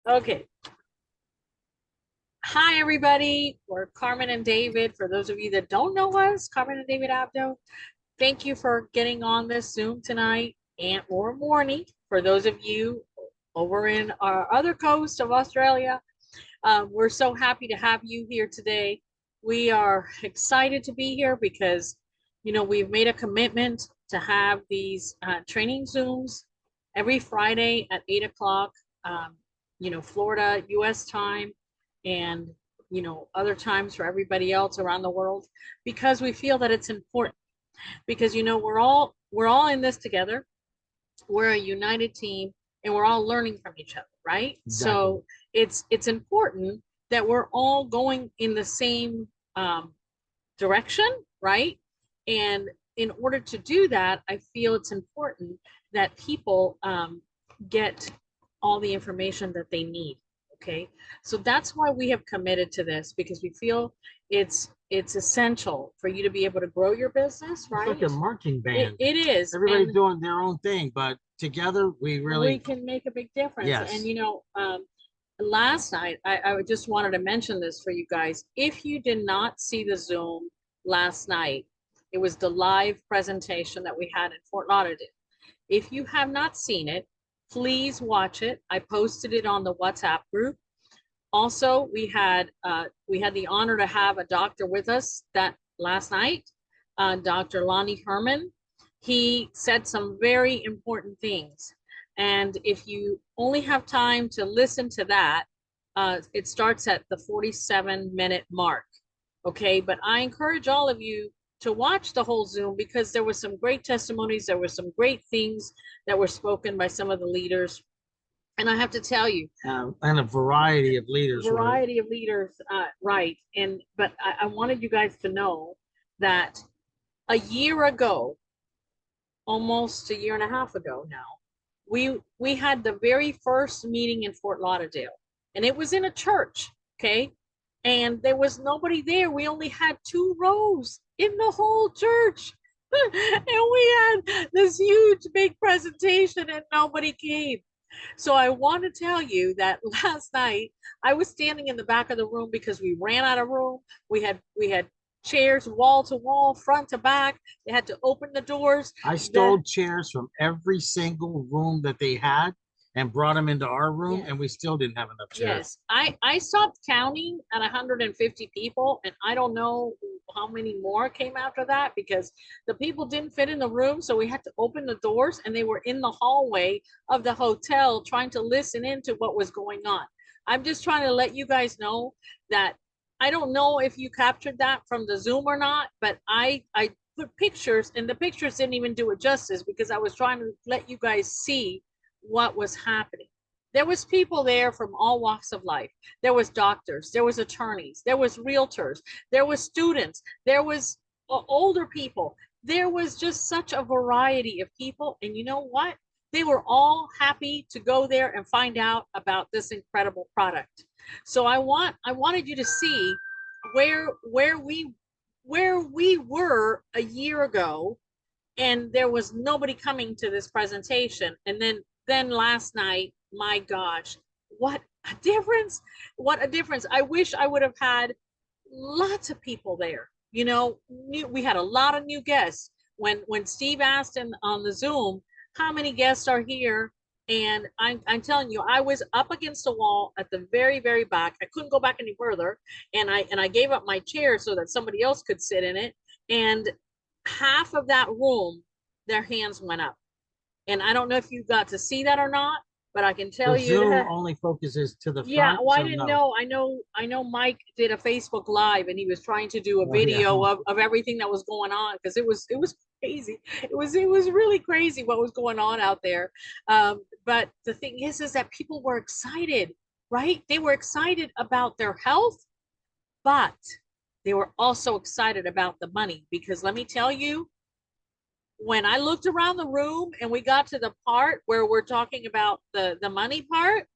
Okay. Hi, everybody. We're Carmen and David. For those of you that don't know us, Carmen and David Abdo, thank you for getting on this Zoom tonight and or morning. For those of you over in our other coast of Australia, we're so happy to have you here today. We are excited to be here because, we've made a commitment to have these training Zooms every Friday at 8 o'clock, Florida, US time, and, other times for everybody else around the world, because we feel that it's important because, we're all in this together. We're a united team and we're all learning from each other, right? Exactly. So it's important that we're all going in the same direction, right? And in order to do that, I feel it's important that people get all the information that they need. Okay, so that's why we have committed to this, because we feel it's essential for you to be able to grow your business, It's like right? a marching it, band. it is, Everybody and doing their own thing, but together we we really, can make a big difference. And yes. last night I just wanted to mention this for you guys. If you did not see the Zoom last night, it was the live presentation that we had in Fort Lauderdale. If you have not seen it, please watch it. I posted it on the WhatsApp group. Also, we had the honor to have a doctor with us that last night, Dr. Lonnie Herman. He said some very important things. And if you only have time to listen to that, it starts at the 47-minute mark. Okay, but I encourage all of you to watch the whole Zoom, because there were some great testimonies. There were some great things that were spoken by some of the leaders. And I have to tell you, And a variety of leaders were. variety of leaders, right? And but I wanted you guys to know that a year ago, almost a year and a half ago now, we had the very first meeting in Fort Lauderdale, and it was in a church. Okay, and there was nobody there. We only had 2 rows in the whole church. And we had this huge big presentation and nobody came. So I want to tell you that last night I was standing in the back of the room because we ran out of room. We had chairs wall to wall, front to back. They had to open the doors. I stole chairs from every single room that they had and brought them into our room, Yes. and we still didn't have enough chairs. Yes, I stopped counting at 150 people, and I don't know how many more came after that, because the people didn't fit in the room, so we had to open the doors, and they were in the hallway of the hotel trying to listen into what was going on. I'm just trying to let you guys know that I don't know if you captured that from the Zoom or not, but I put pictures, and the pictures didn't even do it justice, because I was trying to let you guys see what was happening. There was people there from all walks of life. There was doctors, there was attorneys, there was realtors, there was students, there was older people. There was just such a variety of people. And you know what? They were all happy to go there and find out about this incredible product. So I wanted you to see where where we where we were a year ago, and there was nobody coming to this presentation. And then last night, my gosh, what a difference. What a difference. I wish I would have had lots of people there. We had a lot of new guests. When Steve asked on the Zoom how many guests are here, and I'm telling you, I was up against the wall at the very, very back. I couldn't go back any further, and I gave up my chair so that somebody else could sit in it. And half of that room, their hands went up. And I don't know if you got to see that or not, but I can tell The you Zoom that, only focuses to the yeah, front, well, I so didn't no. know. I know Mike did a Facebook Live, and he was trying to do a Oh, yeah. video of everything that was going on, because it was crazy. It was really crazy what was going on out there. But the thing is that people were excited, right? They were excited about their health, but they were also excited about the money, because let me tell you, when I looked around the room and we got to the part where we're talking about the money part,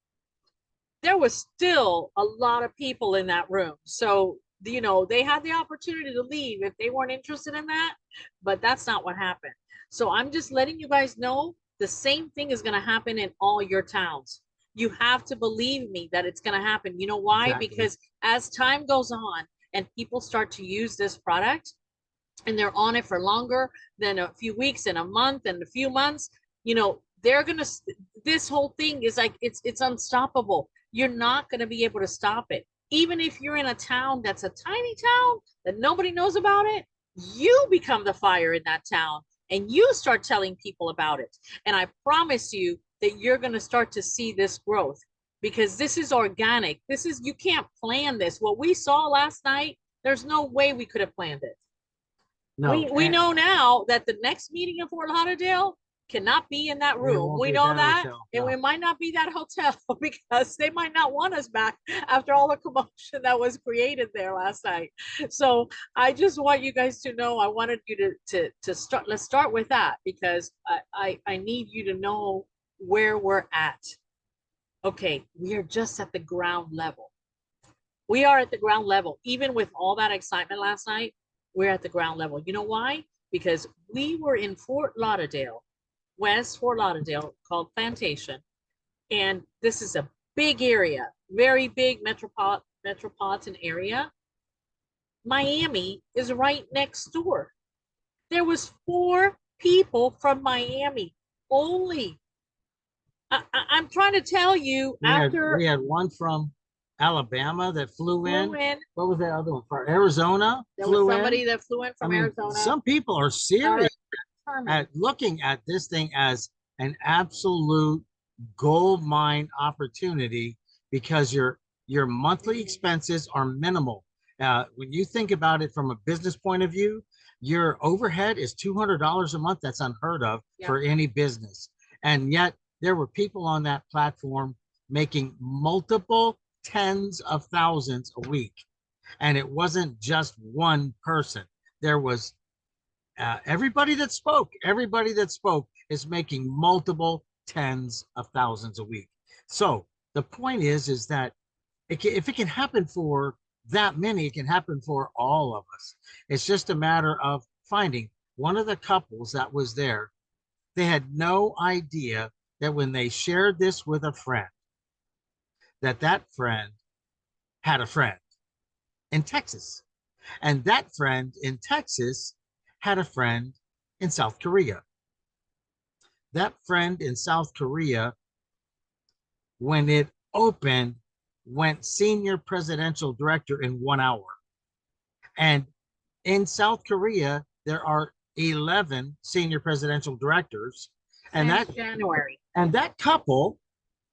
there was still a lot of people in that room. So, they had the opportunity to leave if they weren't interested in that, but that's not what happened. So I'm just letting you guys know the same thing is going to happen in all your towns. You have to believe me that it's going to happen. You know why? Exactly. Because as time goes on and people start to use this product and they're on it for longer than a few weeks and a month and a few months, you know, they're going to, this whole thing is like, it's unstoppable. You're not going to be able to stop it. Even if you're in a town that's a tiny town that nobody knows about it, you become the fire in that town and you start telling people about it. And I promise you that you're going to start to see this growth because this is organic. This is, you can't plan this. What we saw last night, there's no way we could have planned it. No, We know now that the next meeting in Fort Lauderdale cannot be in that room. We know that, and it might not be that hotel because they might not want us back after all the commotion that was created there last night. So I just want you guys to know. I wanted you to start. Let's start with that because I need you to know where we're at. Okay, we are just at the ground level. We are at the ground level, even with all that excitement last night. We're at the ground level. You know why? Because we were in Fort Lauderdale, West Fort Lauderdale, called Plantation. And this is a big area, very big metropolitan area. Miami is right next door. There was 4 people from Miami only. I'm trying to tell you, we had one from Alabama that flew in. What was that other one? For Arizona? There was somebody that flew in from Arizona. Some people are serious at looking at this thing as an absolute gold mine opportunity because your monthly expenses are minimal. When you think about it from a business point of view, your overhead is $200 a month. That's unheard of for any business. And yet there were people on that platform making multiple tens of thousands a week. And it wasn't just one person. There was everybody that spoke is making multiple tens of thousands a week. So the point is that if it can happen for that many, it can happen for all of us. It's just a matter of finding one of the couples that was there. They had no idea that when they shared this with a friend, that friend had a friend in Texas. And that friend in Texas had a friend in South Korea. That friend in South Korea, when it opened, went senior presidential director in 1 hour. And in South Korea, there are 11 senior presidential directors. And that January. And that couple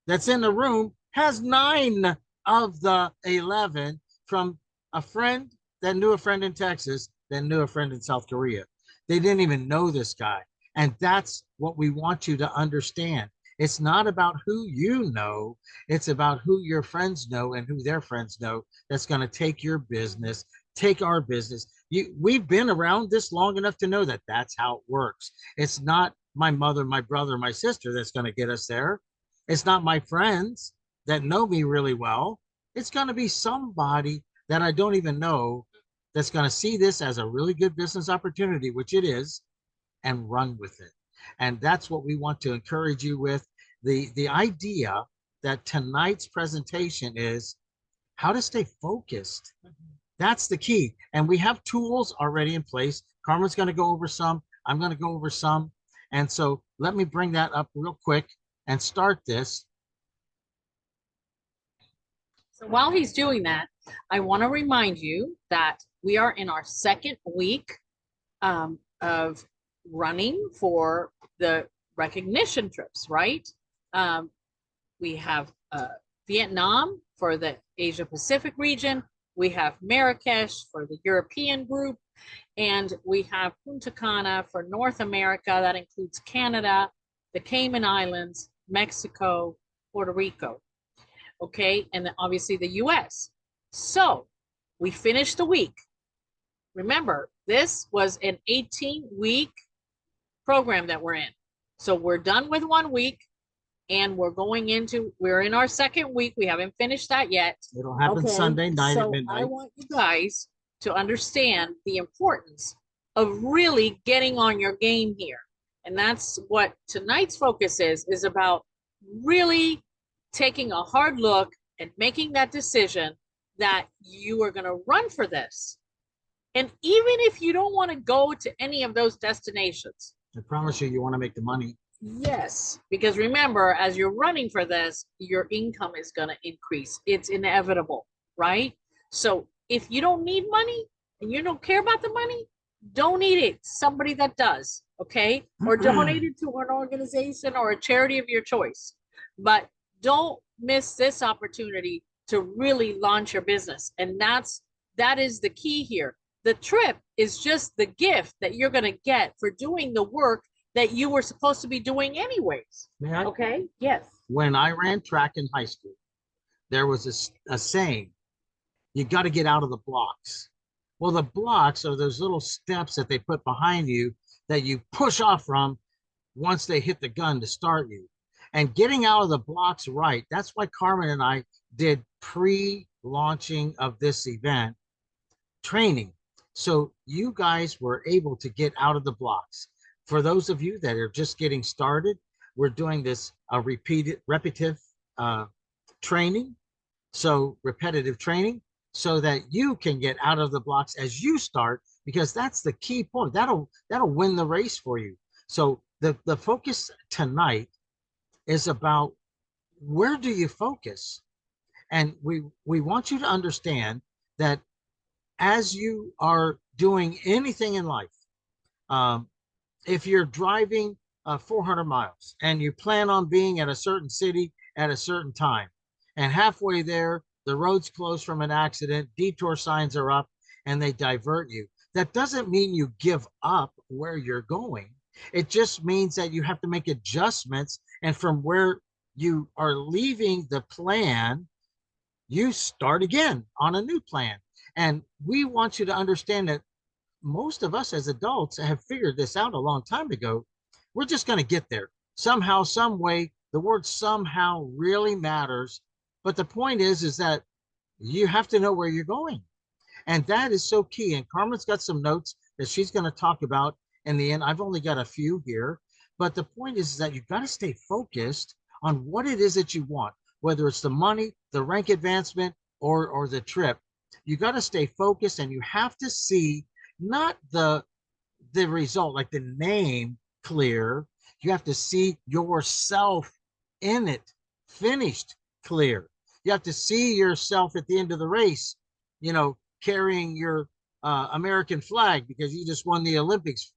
that's in the room has 9 of the 11 from a friend that knew a friend in Texas that knew a friend in South Korea. They didn't even know this guy. And that's what we want you to understand. It's not about who you know. It's about who your friends know and who their friends know that's going to take your business, take our business. We've been around this long enough to know that that's how it works. It's not my mother, my brother, my sister that's going to get us there. It's not my friends that know me really well. It's going to be somebody that I don't even know that's going to see this as a really good business opportunity, which it is, and run with it. And that's what we want to encourage you with. The idea that tonight's presentation is how to stay focused. That's the key. And we have tools already in place. Carmen's going to go over some. I'm going to go over some. And so let me bring that up real quick and start this. So while he's doing that, I want to remind you that we are in our 2nd week of running for the recognition trips, right? We have Vietnam for the Asia Pacific region. We have Marrakesh for the European group. And we have Punta Cana for North America. That includes Canada, the Cayman Islands, Mexico, Puerto Rico. Okay, and then obviously the US. So we finished the week. Remember, this was an 18-week program that we're in. So we're done with 1 week and we're in our 2nd week. We haven't finished that yet. It'll happen Sunday night at midnight. I want you guys to understand the importance of really getting on your game here. And that's what tonight's focus is about really taking a hard look and making that decision that you are going to run for this. And even if you don't want to go to any of those destinations, I promise you, you want to make the money. yes, because remember, as you're running for this, your income is going to increase. It's inevitable, right? So if you don't need money and you don't care about the money, donate it to somebody that does, okay? Or donate it to an organization or a charity of your choice. But don't miss this opportunity to really launch your business. And that is the key here. The trip is just the gift that you're going to get for doing the work that you were supposed to be doing anyways. May I? Okay. Yes. When I ran track in high school, there was a saying, you got to get out of the blocks. Well, the blocks are those little steps that they put behind you that you push off from once they hit the gun to start you. And getting out of the blocks right, that's why Carmen and I did pre-launching of this event training. So you guys were able to get out of the blocks. For those of you that are just getting started, we're doing this repetitive training. So repetitive training so that you can get out of the blocks as you start, because that's the key point. That'll win the race for you. So the focus tonight is about where do you focus? And we want you to understand that as you are doing anything in life, if you're driving 400 miles and you plan on being at a certain city at a certain time, and halfway there, the road's closed from an accident, detour signs are up, and they divert you. That doesn't mean you give up where you're going. It just means that you have to make adjustments. And from where you are leaving the plan, you start again on a new plan. And we want you to understand that most of us as adults have figured this out a long time ago. We're just going to get there somehow, some way. The word somehow really matters. But the point is that you have to know where you're going. And that is so key. And Carmen's got some notes that she's going to talk about in the end. I've only got a few here. But the point is that you've got to stay focused on what it is that you want, whether it's the money, the rank advancement, or the trip. You got to stay focused, and you have to see not the result, like the name clear. You have to see yourself in it, finished, clear. You have to see yourself at the end of the race, carrying your American flag because you just won the Olympics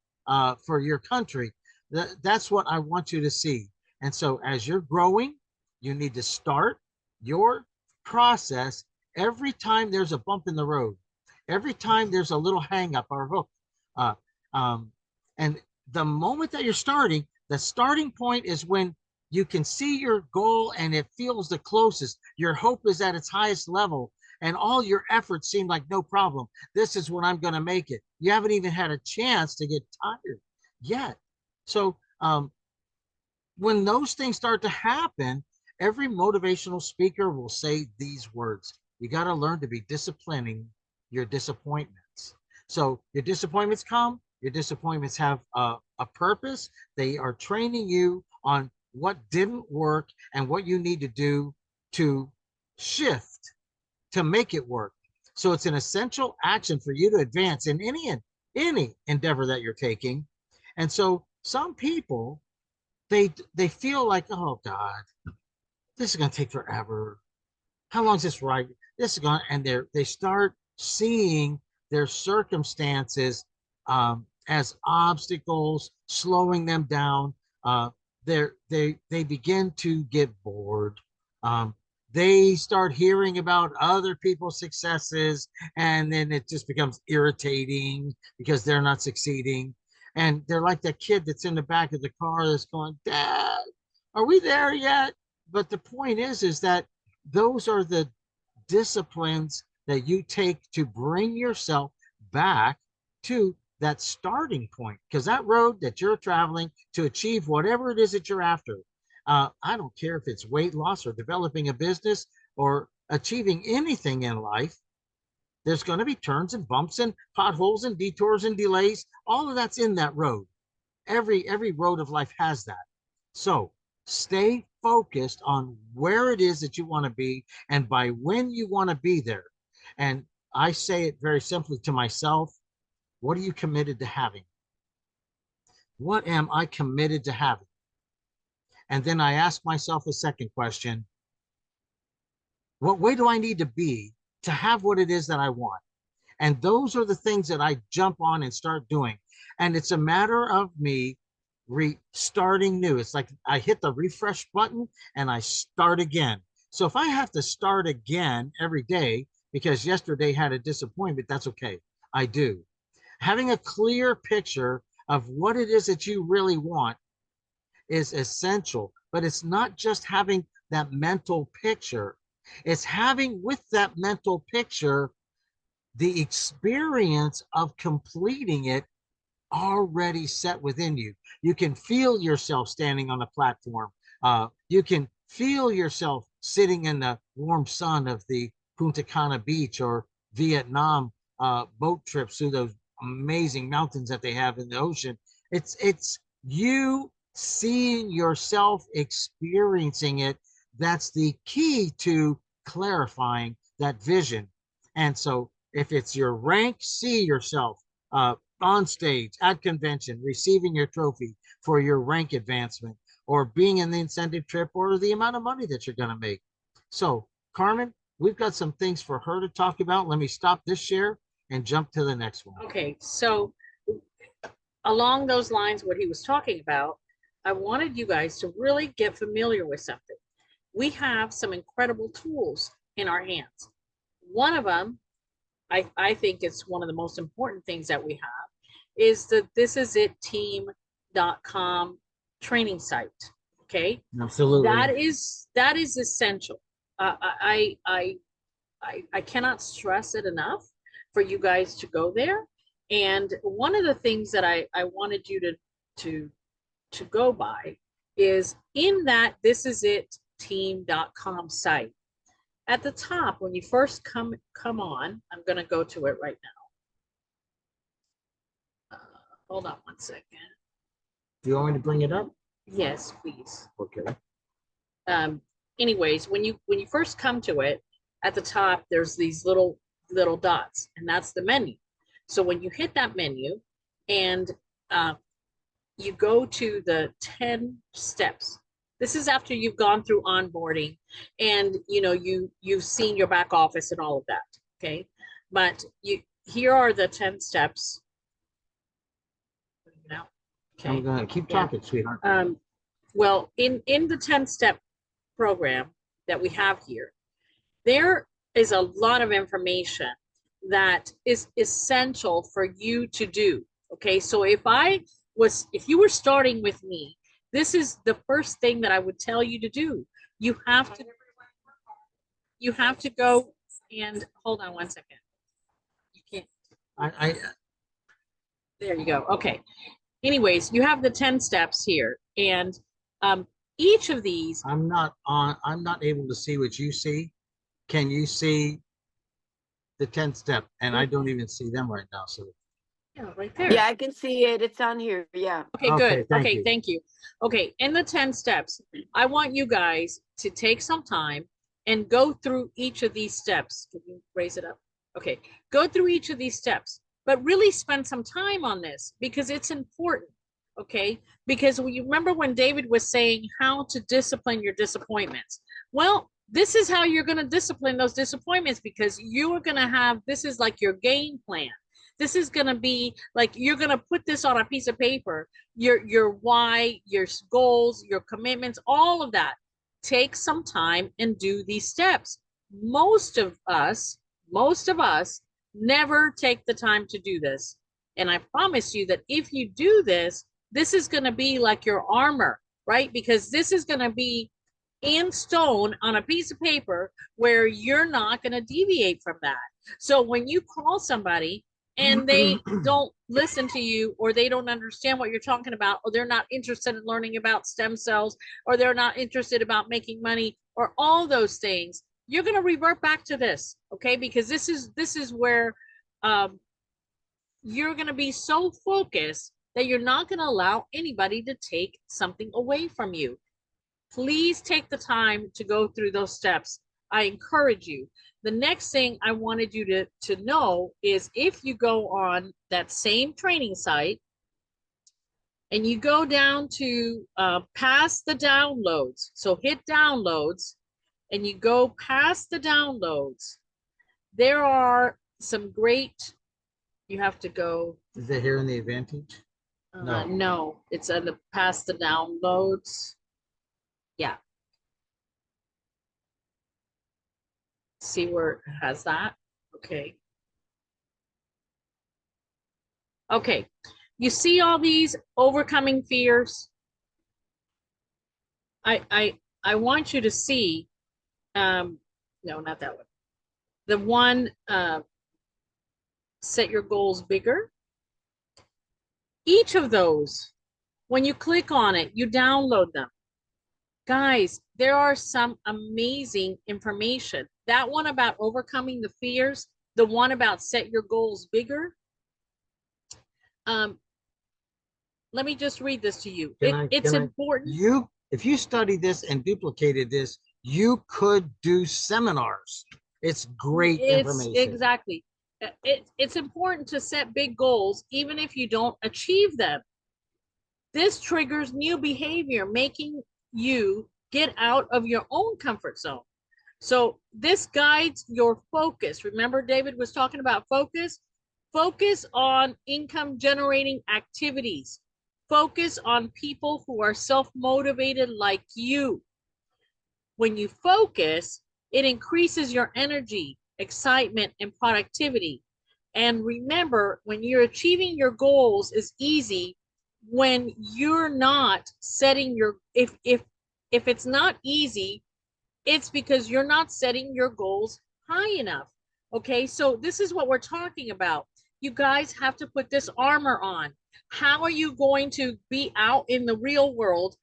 for your country. That's what I want you to see. And so as you're growing, you need to start your process every time there's a bump in the road, every time there's a little hang up or hook. And the moment that you're starting, the starting point is when you can see your goal and it feels the closest. Your hope is at its highest level and all your efforts seem like no problem. This is when I'm going to make it. You haven't even had a chance to get tired yet. So when those things start to happen, every motivational speaker will say these words. You got to learn to be disciplining your disappointments. So your disappointments come, your disappointments have a purpose. They are training you on what didn't work and what you need to do to shift to make it work. So it's an essential action for you to advance in any endeavor that you're taking. And so some people, they feel like, oh God, this is going to take forever. How long is this right? This is going, and they start seeing their circumstances as obstacles, slowing them down. They begin to get bored. They start hearing about other people's successes, and then it just becomes irritating because they're not succeeding. And they're like that kid that's in the back of the car that's going, Dad, are we there yet? But the point is that those are the disciplines that you take to bring yourself back to that starting point, because that road that you're traveling to achieve whatever it is that you're after, I don't care if it's weight loss or developing a business or achieving anything in life, there's going to be turns and bumps and potholes and detours and delays. All of that's in that road. Every road of life has that. So stay focused on where it is that you want to be and by when you want to be there. And I say it very simply to myself, what are you committed to having? What am I committed to having? And then I ask myself a second question, what way do I need to be to have what it is that I want? And those are the things that I jump on and start doing. And it's a matter of me restarting new. It's like I hit the refresh button and I start again. So if I have to start again every day because yesterday had a disappointment, that's okay. I do. Having a clear picture of what it is that you really want is essential, but it's not just having that mental picture. It's having with that mental picture the experience of completing it already set within you. You can feel yourself standing on a platform. You can feel yourself sitting in the warm sun of the Punta Cana beach or Vietnam boat trips through those amazing mountains that they have in the ocean. It's you seeing yourself experiencing it. That's the key to clarifying that vision. And so if it's your rank, see yourself on stage at convention, receiving your trophy for your rank advancement, or being in the incentive trip, or the amount of money that you're going to make. So, Carmen, we've got some things for her to talk about. Let me stop this share and jump to the next one. Okay, so along those lines, what he was talking about, I wanted you guys to really get familiar with something. We have some incredible tools in our hands. One of them, I think it's one of the most important things that we have, is the This Is It Team.com training site. Okay, Absolutely. That is essential. I cannot stress it enough for you guys to go there. And one of the things that I wanted you to go by is in that This Is It Team.com site. At the top, when you first come on, I'm going to go to it right now. Hold on one second. Do you want me to bring it up? Yes, please. Okay. Anyways, when you first come to it, at the top there's these little dots, and that's the menu. So when you hit that menu, and you go to the 10 steps. This is after you've gone through onboarding, and you've seen your back office and all of that. Okay, but here are the 10 steps. Now, okay, I'm gonna keep talking, sweetheart. Well, in the 10-step program that we have here, there is a lot of information that is essential for you to do. Okay, so if you were starting with me, this is the first thing that I would tell you to do. You have to go and hold on one second. You can't. There you go. Okay. Anyways, you have the 10 steps here, and each of these. I'm not able to see what you see. Can you see the 10 step? And I don't even see them right now. So yeah, right there. Yeah, I can see it. It's on here. Yeah. Okay, good. Okay, thank you. Okay, in the 10 steps, I want you guys to take some time and go through each of these steps. Can you raise it up? Okay, go through each of these steps, but really spend some time on this because it's important. Okay, because you remember when David was saying how to discipline your disappointments. Well, this is how you're going to discipline those disappointments, because you are going to have, this is like your game plan. This is going to be like, you're going to put this on a piece of paper, your why, your goals, your commitments, all of that. Take some time and do these steps. Most of us never take the time to do this. And I promise you that if you do this, this is going to be like your armor, right? Because this is going to be in stone on a piece of paper where you're not going to deviate from that. So when you call somebody and they don't listen to you, or they don't understand what you're talking about, or they're not interested in learning about stem cells, or they're not interested about making money, or all those things, you're going to revert back to this, okay? Because this is where you're going to be so focused that you're not going to allow anybody to take something away from you. Please take the time to go through those steps. I encourage you. The next thing I wanted you to know is if you go on that same training site and you go down to past the downloads, so hit downloads and you go past the downloads, there are some great, you have to go. Is it here in the Advantage? No. No, it's on the past the downloads. Yeah. See where it has that? Okay. Okay. You see all these overcoming fears? I want you to see, no, not that one. The one, set your goals bigger. Each of those, when you click on it, you download them. Guys, there are some amazing information. That one about overcoming the fears, the one about set your goals bigger. Let me just read this to you. It's important. If you study this and duplicated this, you could do seminars. It's great information. Exactly. It's important to set big goals, even if you don't achieve them. This triggers new behavior, making you get out of your own comfort zone. So this guides your focus. Remember, David was talking about focus. Focus on income generating activities. Focus on people who are self-motivated like you. When you focus, it increases your energy, excitement, and productivity. And remember, when you're achieving your goals is easy when you're not setting your, if it's not easy, it's because you're not setting your goals high enough. Okay, so this is what we're talking about. You guys have to put this armor on. How are you going to be out in the real world?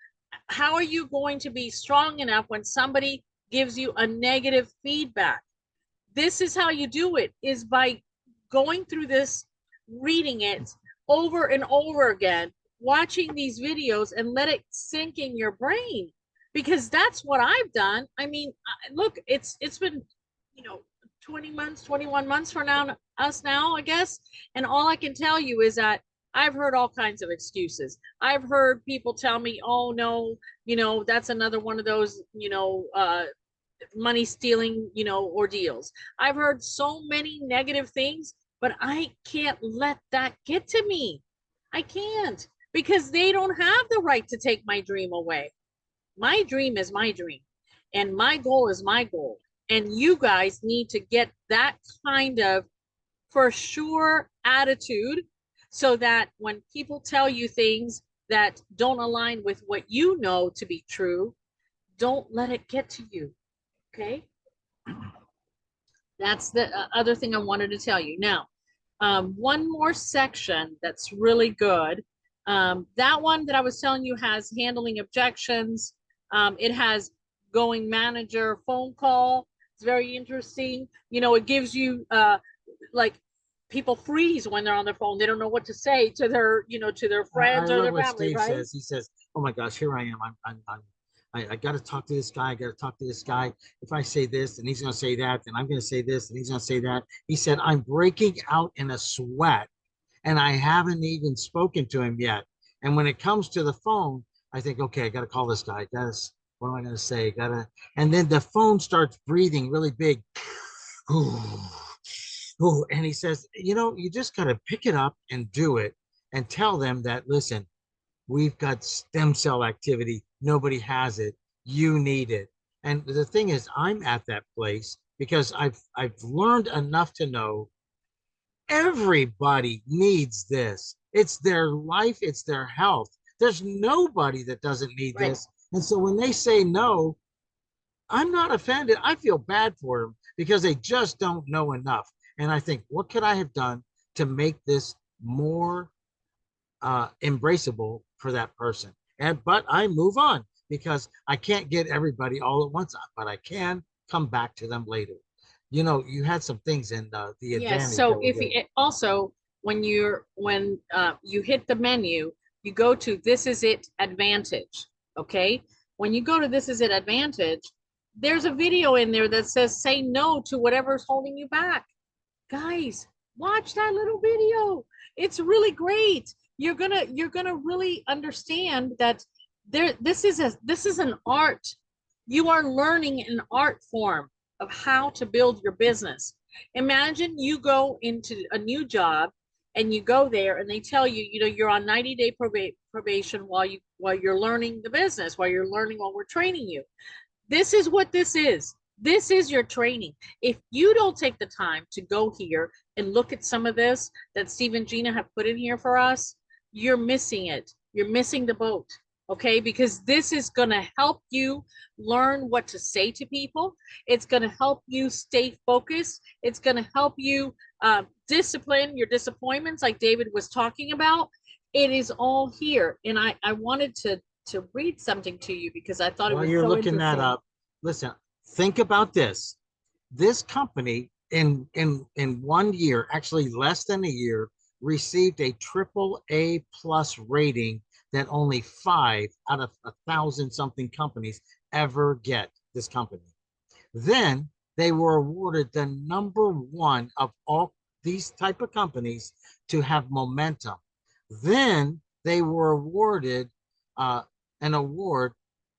How are you going to be strong enough when somebody gives you a negative feedback? This is how you do it, is by going through this, reading it over and over again, watching these videos, and let it sink in your brain, because that's what I've done. I mean, look, it's been, 20 months, 21 months for us now, I guess. And all I can tell you is that I've heard all kinds of excuses. I've heard people tell me, oh no, that's another one of those, money stealing, ordeals. I've heard so many negative things, but I can't let that get to me. I can't, because they don't have the right to take my dream away. My dream is my dream, and my goal is my goal. And you guys need to get that kind of for sure attitude, so that when people tell you things that don't align with what you know to be true, don't let it get to you. Okay. That's the other thing I wanted to tell you. Now, one more section that's really good. That one that I was telling you has handling objections. It has going manager phone call. It's very interesting. It gives you like, people freeze when they're on their phone. They don't know what to say to their, to their friends or their family, right? Says. He says, "Oh my gosh, here I am. I got to talk to this guy. I got to talk to this guy. If I say this, and he's going to say that, then I'm going to say this, and he's going to say that." He said, "I'm breaking out in a sweat, and I haven't even spoken to him yet. And when it comes to the phone, I think, okay, I got to call this guy. What am I going to say? And then the phone starts breathing really big." Oh, and he says, you just got to pick it up and do it, and tell them that, listen, we've got stem cell activity. Nobody has it. You need it. And the thing is, I'm at that place because I've learned enough to know everybody needs this. It's their life. It's their health. There's nobody that doesn't need this. And so when they say no, I'm not offended. I feel bad for them because they just don't know enough. And I think, what could I have done to make this more embraceable for that person? But I move on because I can't get everybody all at once, but I can come back to them later. You had some things in the Advantage. Yes. So if you also, when you hit the menu, you go to This Is It Advantage. Okay. when you go to This Is It Advantage, there's a video in there that says say no to whatever's holding you back. Guys, watch that little video. It's really great. You're gonna really understand that this is an art. You are learning an art form of how to build your business. Imagine you go into a new job and you go there and they tell you, you're on 90-day probation while you're learning the business, while we're training you. This is what this is. This is your training. If you don't take the time to go here and look at some of this that Steve and Gina have put in here for us, you're missing it. You're missing the boat. Okay, because this is going to help you learn what to say to people. It's going to help you stay focused. It's going to help you discipline your disappointments, like David was talking about. It is all here. And I wanted to read something to you because I thought it was so interesting. While you're looking that up, listen, think about this. This company in 1 year, actually less than a year, received a AAA+ rating that only 5 out of 1,000 something companies ever get. This company. Then they were awarded the #1 of all these type of companies to have momentum. Then they were awarded an award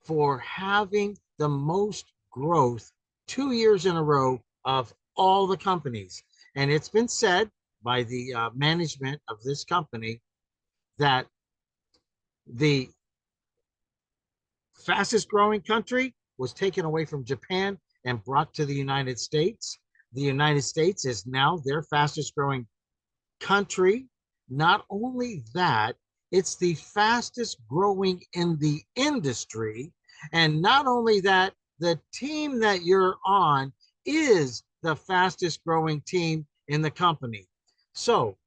for having the most growth 2 years in a row of all the companies. And it's been said by the management of this company that the fastest growing country was taken away from Japan and brought to the United States. The United States is now their fastest growing country. Not only that, it's the fastest growing in the industry. And not only that, the team that you're on is the fastest growing team in the company. So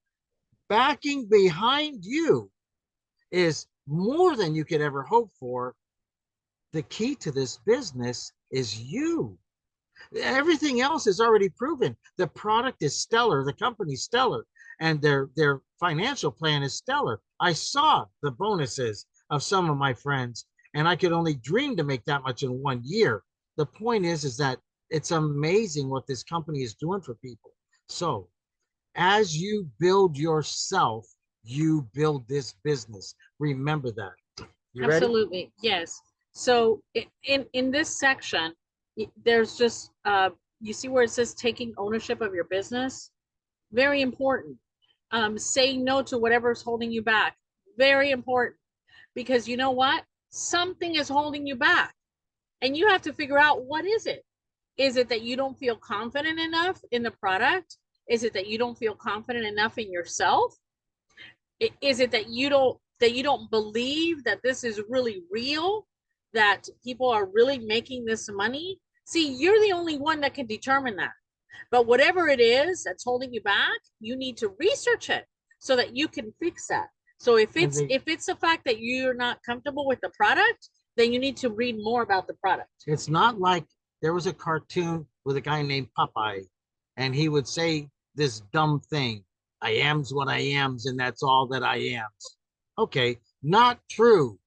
backing behind you is more than you could ever hope for. The key to this business is you. Everything else is already proven. The product is stellar, the company's stellar, and their financial plan is stellar. I saw the bonuses of some of my friends, and I could only dream to make that much in 1 year. The point is that it's amazing what this company is doing for people. So as you build yourself, you build this business. Remember that. You Absolutely. ready? Yes. So in this section, there's just you see where it says taking ownership of your business. Very important. Saying no to whatever's holding you back. Very important, because you know what? Something is holding you back, and you have to figure out what is it. Is it that you don't feel confident enough in the product? Is it that you don't feel confident enough in yourself? Is it that you don't believe that this is really real, that people are really making this money? See, you're the only one that can determine that. But whatever it is that's holding you back, you need to research it so that you can fix that. So if it's the fact that you're not comfortable with the product, then you need to read more about the product. It's not like there was a cartoon with a guy named Popeye, and he would say this dumb thing, I am's what I am's, and that's all that I am's. Okay, not true.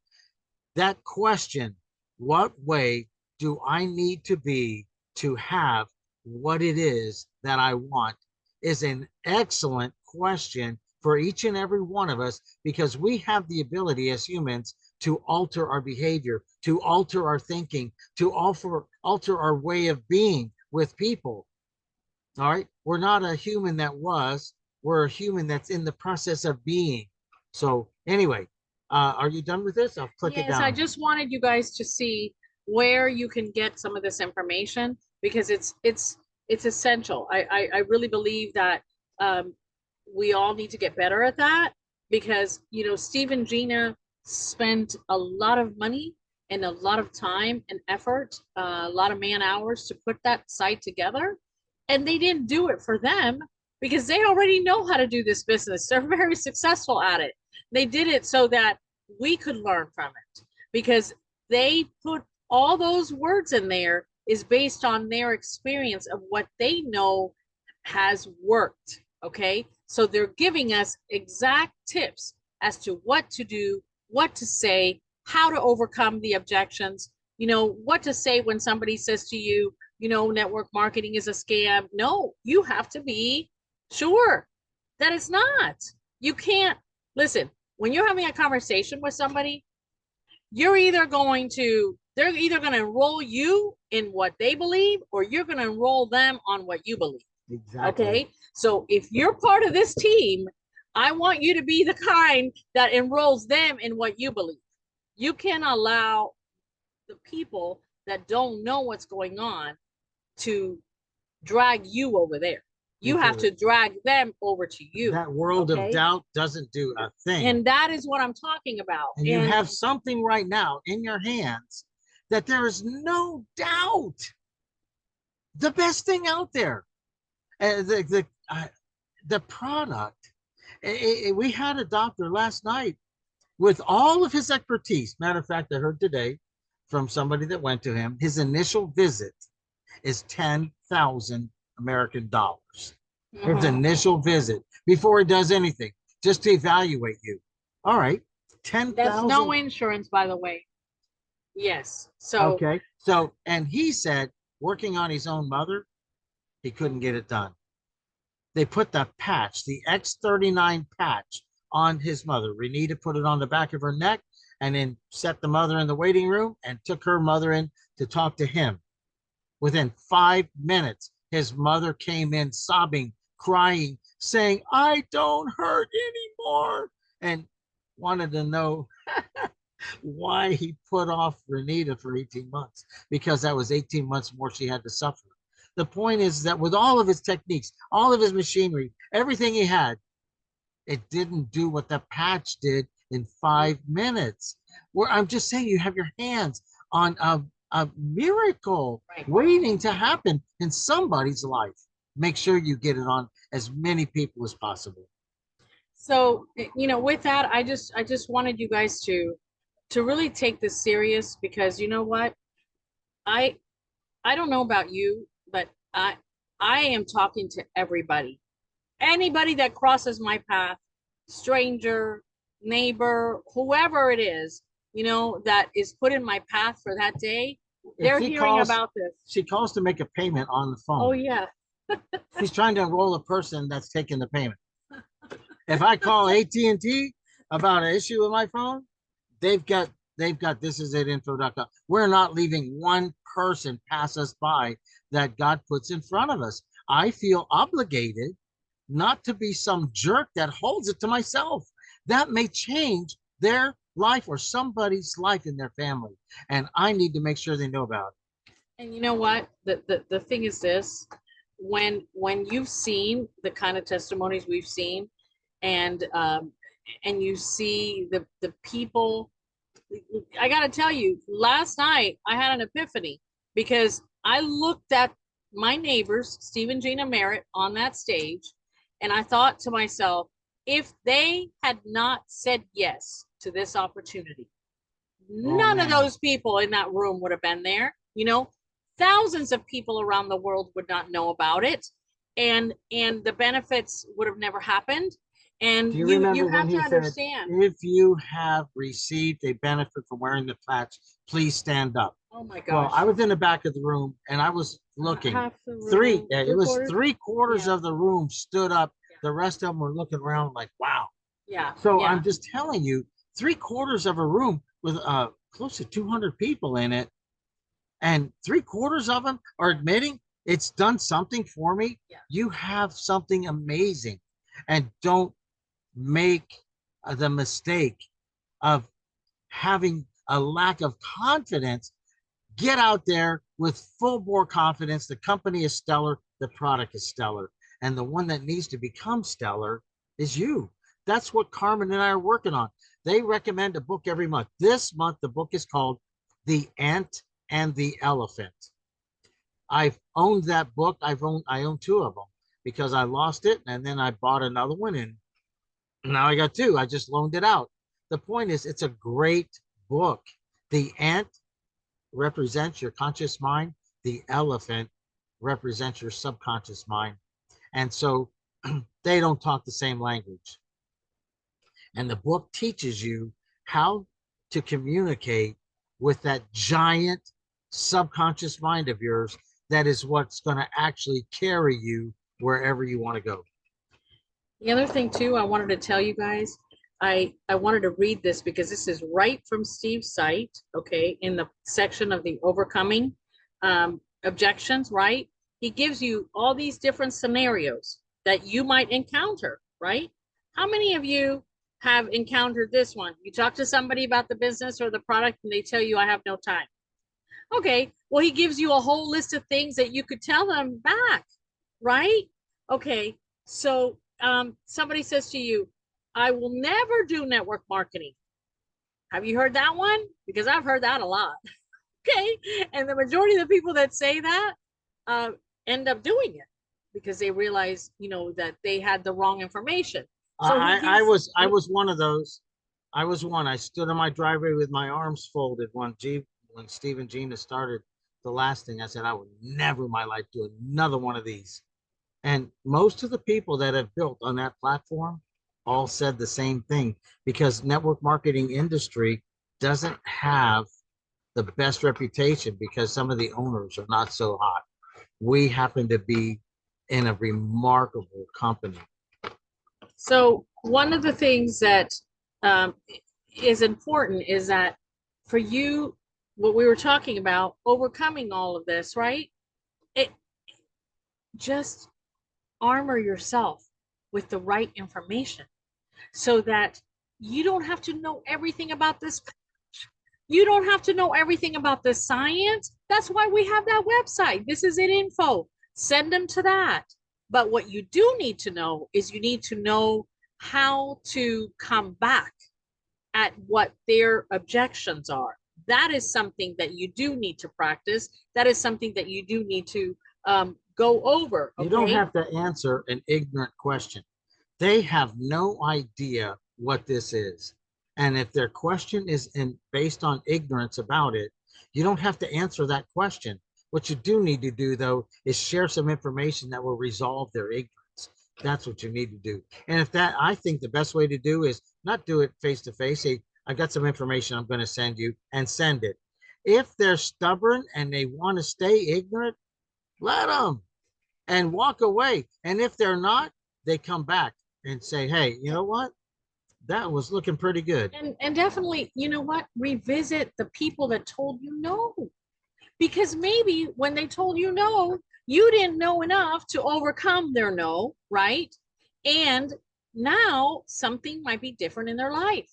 That question, what way do I need to be to have what it is that I want, is an excellent question for each and every one of us, because we have the ability as humans to alter our behavior, to alter our thinking, to alter our way of being with people. All right. We're not a human that was, we're a human that's in the process of being. So anyway, are you done with this? I'll click it down. Yes, I just wanted you guys to see where you can get some of this information, because it's essential. I really believe that we all need to get better at that, because Steve and Gina spent a lot of money and a lot of time and effort, a lot of man hours to put that site together, and they didn't do it for them because they already know how to do this business. They're very successful at it. They did it so that we could learn from it, because they put all those words in there is based on their experience of what they know has worked. Okay, so they're giving us exact tips as to what to do, what to say, how to overcome the objections, you know, what to say when somebody says to you, you know, network marketing is a scam. No, you have to be sure that it's not. You can't listen when you're having a conversation with somebody, you're either going to, they're either going to enroll you in what they believe or you're going to enroll them on what you believe. Exactly. Okay. So if you're part of this team, I want you to be the kind that enrolls them in what you believe. You can't allow the people that don't know what's going on to drag you over there. You have to drag them over to you. That world of doubt doesn't do a thing. And that is what I'm talking about. And you have something right now in your hands that there is no doubt the best thing out there. The product. We had a doctor last night with all of his expertise. Matter of fact, I heard today from somebody that went to him, his initial visit is 10,000 American dollars. His initial visit before he does anything, just to evaluate you. All right, 10,000. That's no insurance, by the way. Yes. So okay. So, and he said, working on his own mother, he couldn't get it done. They put the patch, the X39 patch, on his mother. Renita put it on the back of her neck and then set the mother in the waiting room and took her mother in to talk to him. Within 5 minutes, his mother came in sobbing, crying, saying, I don't hurt anymore, and wanted to know why he put off Renita for 18 months, because that was 18 months more she had to suffer. The point is that with all of his techniques, all of his machinery, everything he had, it didn't do what the patch did in 5 minutes. Where I'm just saying, you have your hands on a miracle waiting to happen in somebody's life. Make sure you get it on as many people as possible. So, you know, with that, I just wanted you guys to really take this serious, because you know what? I don't know about you, but I am talking to everybody. Anybody that crosses my path, stranger, neighbor, whoever it is, you know, that is put in my path for that day, they're hearing about this. She calls to make a payment on the phone. Oh yeah. She's trying to enroll a person that's taking the payment. If I call AT&T about an issue with my phone, they've got this is it info.com. We're not leaving one person pass us by that God puts in front of us. I feel obligated not to be some jerk that holds it to myself. That may change their life or somebody's life in their family, and I need to make sure they know about it. And you know what? The thing is this: when you've seen the kind of testimonies we've seen, and you see the people, I gotta tell you, last night I had an epiphany, because I looked at my neighbors, Steve and Gina Merritt, on that stage, and I thought to myself, if they had not said yes to this opportunity, none of those people in that room would have been there. You know, thousands of people around the world would not know about it, and the benefits would have never happened. And you have to understand, if you have received a benefit from wearing the patch, please stand up. Oh my gosh. Well, I was in the back of the room and I was looking. It was 3/4 of the room stood up. The rest of them were looking around like, wow. Yeah. So I'm just telling you, 3/4 of a room with close to 200 people in it, and 3/4 of them are admitting it's done something for me. Yeah. You have something amazing, and don't make the mistake of having a lack of confidence. Get out there with full bore confidence. The company is stellar, the product is stellar, and the one that needs to become stellar is you. That's what Carmen and I are working on. They recommend a book every month. This month the book is called The Ant and the Elephant. I've owned that book. I own 2 of them because I lost it, and then I bought another one, and now I got 2. I just loaned it out. The point is, it's a great book. The ant represents your conscious mind. The elephant represents your subconscious mind. And so they don't talk the same language. And the book teaches you how to communicate with that giant subconscious mind of yours that is what's going to actually carry you wherever you want to go. The other thing too, I wanted to tell you guys, I wanted to read this because this is right from Steve's site, okay, in the section of the overcoming objections, right? He gives you all these different scenarios that you might encounter, right? How many of you have encountered this one? You talk to somebody about the business or the product and they tell you, I have no time. Okay, well, he gives you a whole list of things that you could tell them back, right? Okay, so somebody says to you, I will never do network marketing. Have you heard that one? Because I've heard that a lot. Okay, and the majority of the people that say that end up doing it because they realize, you know, that they had the wrong information. So I was one of those. I was one. I stood in my driveway with my arms folded when Steve and Gina started the last thing. I said I would never in my life do another one of these. And most of the people that have built on that platform all said the same thing, because network marketing industry doesn't have the best reputation because some of the owners are not so hot. We happen to be in a remarkable company. So one of the things that is important is that for you, what we were talking about, overcoming all of this, right? It just armor yourself with the right information so that you don't have to know everything about this. You don't have to know everything about the science. That's why we have that website. This is it info. Send them to that. But what you do need to know is you need to know how to come back at what their objections are. That is something that you do need to practice. That is something that you do need to go over. Okay? You don't have to answer an ignorant question. They have no idea what this is. And if their question is based on ignorance about it, you don't have to answer that question. What you do need to do, though, is share some information that will resolve their ignorance. That's what you need to do. And if that, I think the best way to do is not do it face to face. Say, I got some information I'm going to send you, and send it. If they're stubborn and they want to stay ignorant, let them and walk away. And if they're not, they come back and say, hey, you know what? That was looking pretty good. And definitely, you know what? Revisit the people that told you no. Because maybe when they told you no, you didn't know enough to overcome their no, right? And now something might be different in their life.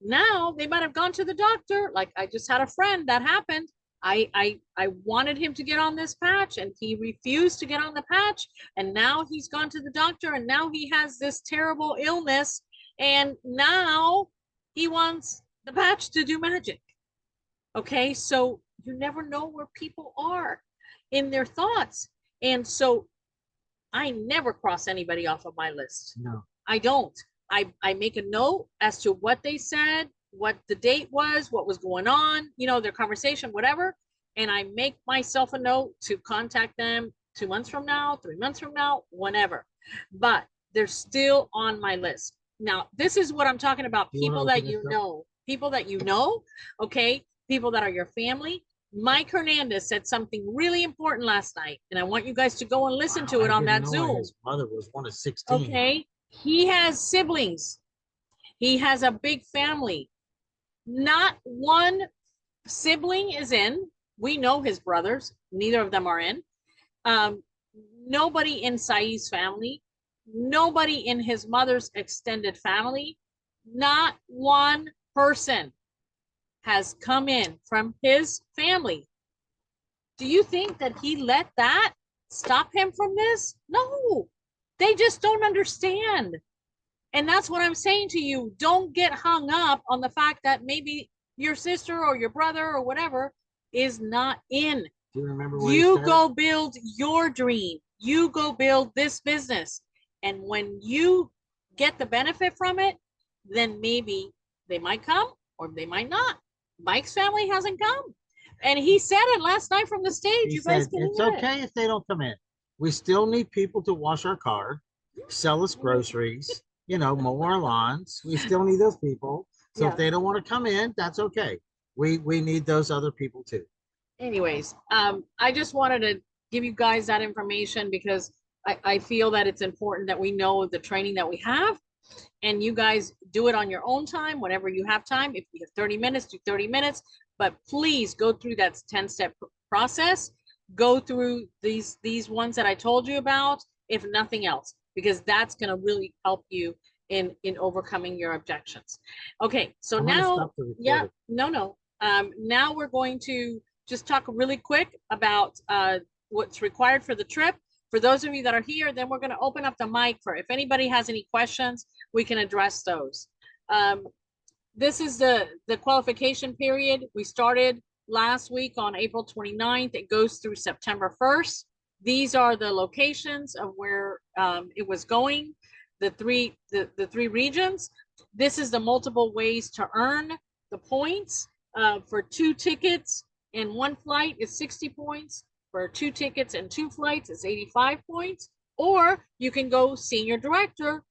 Now they might have gone to the doctor. Like I just had a friend that happened. I wanted him to get on this patch and he refused to get on the patch. And now he's gone to the doctor and now he has this terrible illness. And now he wants the patch to do magic. Okay, so you never know where people are in their thoughts. And so I never cross anybody off of my list. No, I don't. I make a note as to what they said, what the date was, what was going on, you know, their conversation, whatever. And I make myself a note to contact them 2 months from now, 3 months from now, whenever. But they're still on my list. Now, this is what I'm talking about. People that you know, people that you know, okay, people that are your family. Mike Hernandez said something really important last night, and I want you guys to go and listen to it on that Zoom. His mother was one of 16. Okay, he has siblings. He has a big family. Not one sibling is in. We know his brothers. Neither of them are in. Nobody in Saeed's family. Nobody in his mother's extended family. Not one person has come in from his family. Do you think that he let that stop him from this? No, they just don't understand. And that's what I'm saying to you. Don't get hung up on the fact that maybe your sister or your brother or whatever is not in. Do you remember you go build your dream. You go build this business. And when you get the benefit from it, then maybe they might come or they might not. Mike's family hasn't come. And he said it last night from the stage. He you guys said, can it's hear okay if they don't come in. We still need people to wash our car, sell us groceries, you know, mow our lawns. We still need those people. So if they don't want to come in, that's okay. we need those other people too. Anyways, I just wanted to give you guys that information because I feel that it's important that we know the training that we have, and you guys do it on your own time whenever you have time. If you have 30 minutes, do 30 minutes, but please go through that 10-step process. Go through these ones that I told you about, if nothing else, because that's going to really help you in overcoming your objections. Okay, so I'm now, stop the yeah, recording. no. Now we're going to just talk really quick about what's required for the trip. For those of you that are here, then we're going to open up the mic for if anybody has any questions, we can address those. This is the qualification period. We started last week on April 29th. It goes through September 1st. These are the locations of where it was going, the three regions. This is the multiple ways to earn the points. For 2 tickets and 1 flight is 60 points. For 2 tickets and 2 flights, it's 85 points. Or you can go senior director,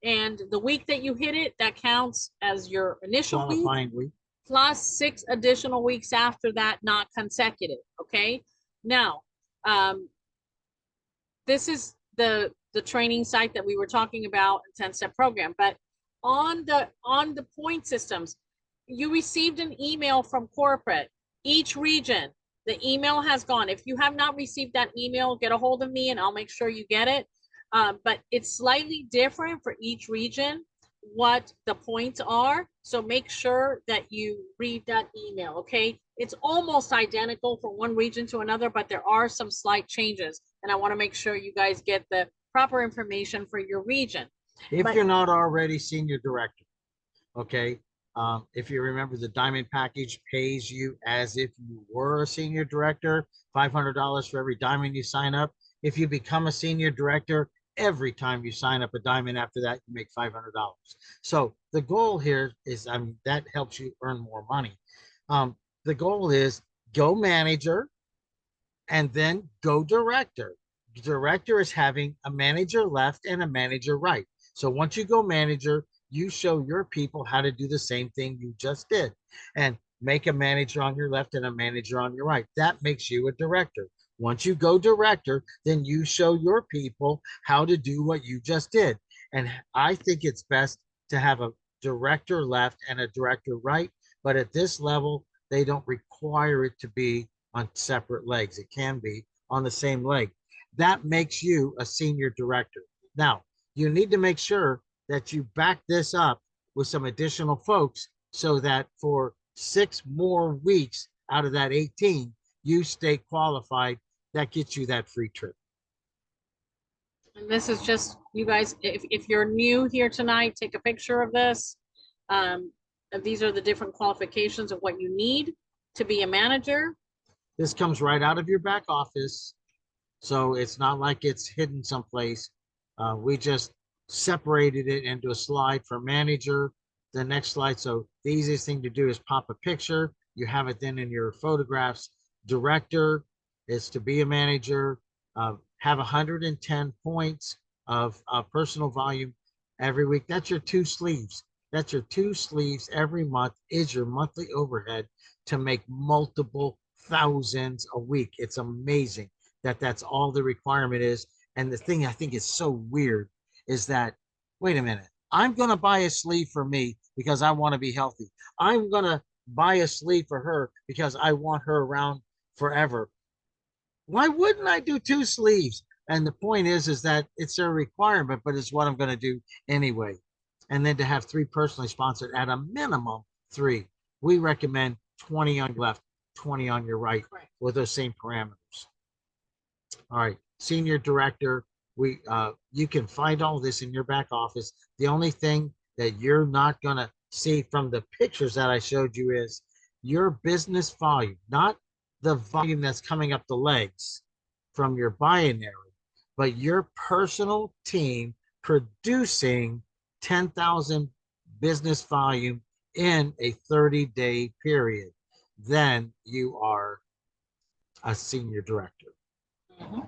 and the week that you hit it, that counts as your initial Qualifying week. plus 6 additional weeks after that, not consecutive. Okay. Now, this is the training site that we were talking about, 10-step program. But on the point systems, you received an email from corporate. Each region, the email has gone. If you have not received that email, get a hold of me and I'll make sure you get it. But it's slightly different for each region what the points are. So make sure that you read that email, okay? It's almost identical from one region to another, but there are some slight changes. And I want to make sure you guys get the proper information for your region. If you're not already senior director, okay? If you remember, the diamond package pays you as if you were a senior director, $500 for every diamond you sign up. If you become a senior director, every time you sign up a diamond after that, you make $500. So the goal here is, I mean, that helps you earn more money. The goal is go manager and then go director. Director is having a manager left and a manager right. So once you go manager, you show your people how to do the same thing you just did and make a manager on your left and a manager on your right. That makes you a director. Once you go director, then you show your people how to do what you just did. And I think it's best to have a director left and a director right. But at this level, they don't require it to be on separate legs. It can be on the same leg. That makes you a senior director. Now, you need to make sure that you back this up with some additional folks so that for 6 more weeks out of that 18, you stay qualified. That gets you that free trip. And this is just, you guys, if you're new here tonight, take a picture of this. These are the different qualifications of what you need to be a manager. This comes right out of your back office. So it's not like it's hidden someplace. We just separated it into a slide for manager, the next slide. So the easiest thing to do is pop a picture. You have it then in your photographs. Director is to be a manager, have 110 points of personal volume every week. That's your 2 sleeves. That's your 2 sleeves every month is your monthly overhead to make multiple thousands a week. It's amazing that that's all the requirement is. And the thing I think is so weird is that, wait a minute, I'm going to buy a sleeve for me because I want to be healthy. I'm going to buy a sleeve for her because I want her around forever. Why wouldn't I do 2 sleeves? And the point is that it's a requirement, but it's what I'm going to do anyway. And then to have 3 personally sponsored at a minimum 3. We recommend 20 on your left, 20 on your right with those same parameters. All right, senior director, you can find all this in your back office. The only thing that you're not going to see from the pictures that I showed you is your business volume, not the volume that's coming up the legs from your binary, but your personal team producing 10,000 business volume in a 30-day period. Then you are a senior director. Mm-hmm.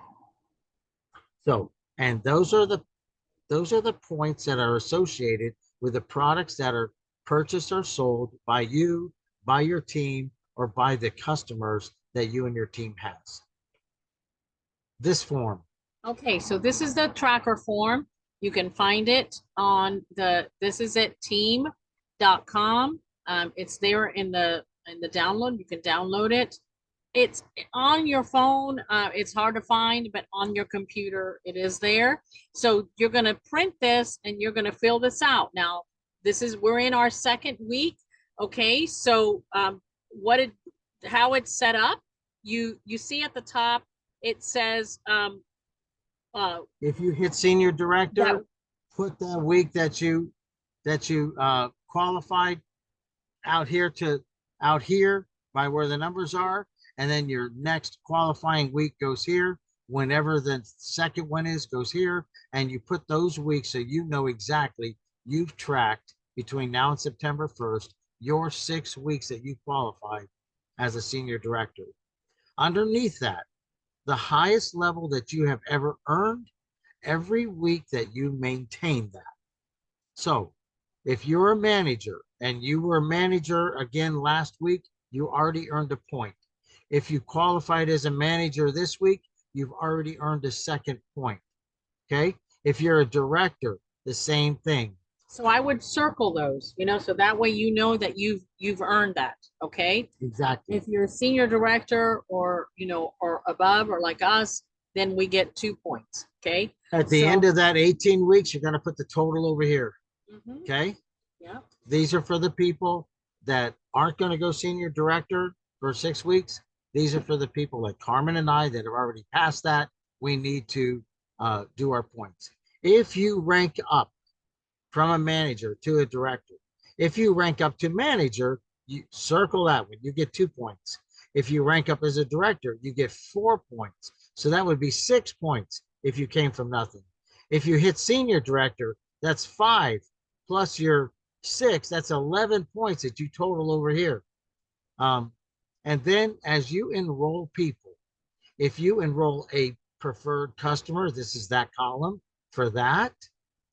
So, and those are the points that are associated with the products that are purchased or sold by you, by your team or by the customers that you and your team has. This form. Okay, so this is the tracker form. You can find it on this is at team.com. It's there in the download. You can download it. It's on your phone. It's hard to find, but on your computer, it is there. So you're going to print this and you're going to fill this out. Now, we're in our second week. Okay, so how it's set up, you see at the top, it says, if you hit senior director, that, put that week that you qualified out here by where the numbers are, and then your next qualifying week goes here. Whenever the second one is, goes here, and you put those weeks so you know exactly you've tracked between now and September 1st your 6 weeks that you qualified as a senior director. Underneath that, the highest level that you have ever earned, every week that you maintain that. So if you're a manager and you were a manager again last week, you already earned a point. If you qualified as a manager this week, you've already earned a second point. Okay. If you're a director, the same thing. So I would circle those, so that way you know that you've earned that. Okay. Exactly. If you're a senior director or or above or like us, then we get 2 points. Okay. At the end of that 18 weeks, you're going to put the total over here. Mm-hmm. Okay. Yeah. These are for the people that aren't going to go senior director for 6 weeks. These are for the people like Carmen and I that have already passed that. We need to do our points. If you rank up from a manager to a director, if you rank up to manager, you circle that one, you get 2 points. If you rank up as a director, you get 4 points. So that would be 6 points if you came from nothing. If you hit senior director, that's 5 plus your 6, that's 11 points that you total over here. And then as you enroll people, if you enroll a preferred customer, this is that column for that.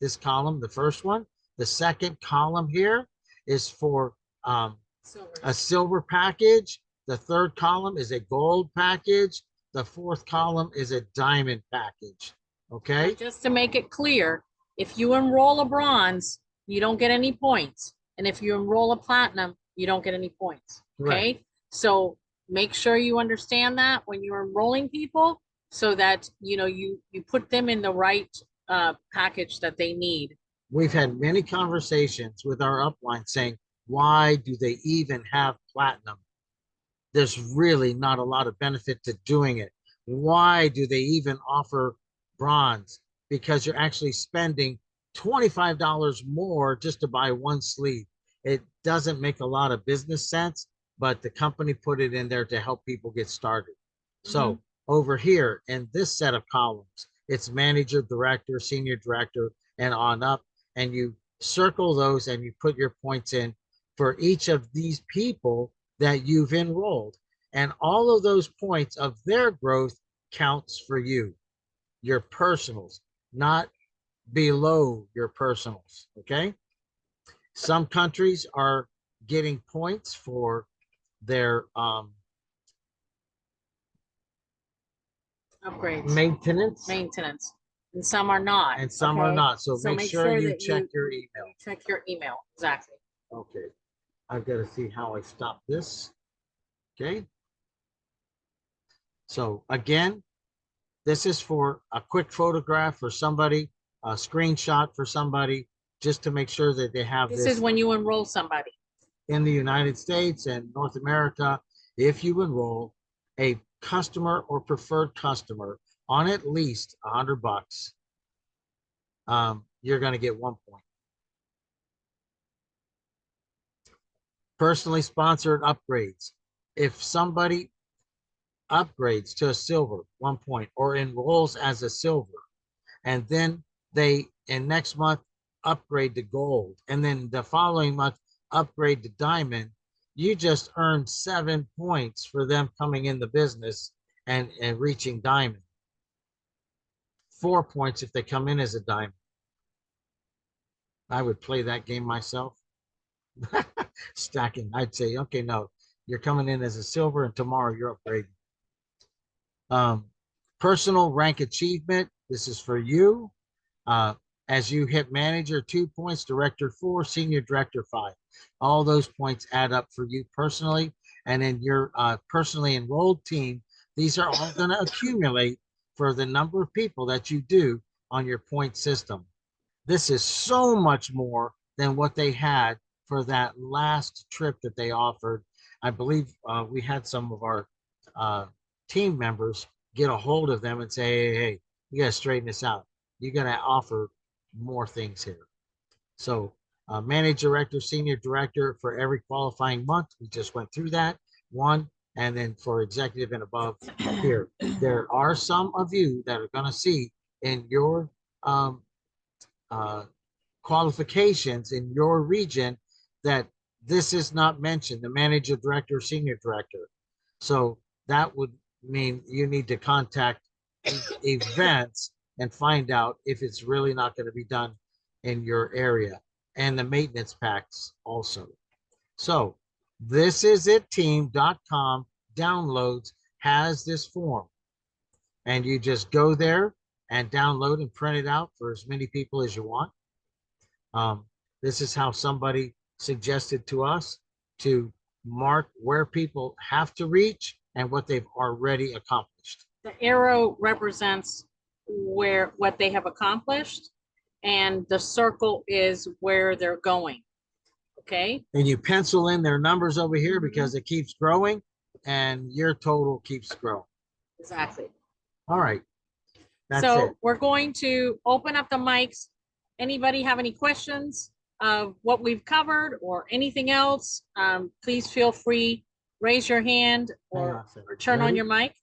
This column, the first one. The second column here is for a silver package. The third column is a gold package. The fourth column is a diamond package. Okay. Now, just to make it clear, if you enroll a bronze, you don't get any points. And if you enroll a platinum, you don't get any points. Okay. Right. So make sure you understand that when you're enrolling people so that, you put them in the right package that they need. We've had many conversations with our upline saying, why do they even have platinum? There's really not a lot of benefit to doing it. Why do they even offer bronze? Because you're actually spending $25 more just to buy one sleeve. It doesn't make a lot of business sense, but the company put it in there to help people get started. So over here in this set of columns, it's manager, director, senior director, and on up. And you circle those and you put your points in for each of these people that you've enrolled. And all of those points of their growth counts for you, your personals, not below your personals. Okay. Some countries are getting points for their upgrades, maintenance, and some are not, and some are not. So make sure you check your email. Check your email. Exactly. Okay. I've got to see how I stop this. Okay. So again, this is for a quick photograph for somebody, a screenshot for somebody, just to make sure that they have this. This is when you enroll somebody. In the United States and North America, if you enroll a customer or preferred customer on at least $100, you're going to get 1 point. Personally sponsored upgrades. If somebody upgrades to a silver, 1 point, or enrolls as a silver, and then they in next month upgrade to gold, and then the following month upgrade to diamond, you just earned 7 points for them coming in the business and reaching diamond. 4 points if they come in as a diamond. I would play that game myself. stacking. I'd say, okay, no, you're coming in as a silver and tomorrow you're upgrading. Personal rank achievement. This is for you. As you hit manager, 2 points, director 4, senior director 5. All those points add up for you personally. And in your personally enrolled team, these are all going to accumulate for the number of people that you do on your point system. This is so much more than what they had for that last trip that they offered. I believe we had some of our team members get a hold of them and say, hey, you got to straighten this out. You got to offer more things here. So manager, director, senior director for every qualifying month. We just went through that one. And then for executive and above here, there are some of you that are going to see in your qualifications in your region that this is not mentioned, the manager, director, senior director. So that would mean you need to contact events and find out if it's really not going to be done in your area, and the maintenance packs also. So this is it team.com downloads has this form, and you just go there and download and print it out for as many people as you want. This is how somebody suggested to us to mark where people have to reach and what they've already accomplished. The arrow represents what they have accomplished, and the circle is where they're going. Okay. And you pencil in their numbers over here because it keeps growing and your total keeps growing. Exactly. All right. That's so it. We're going to open up the mics. Anybody have any questions of what we've covered or anything else? Please feel free, raise your hand or turn on your mic.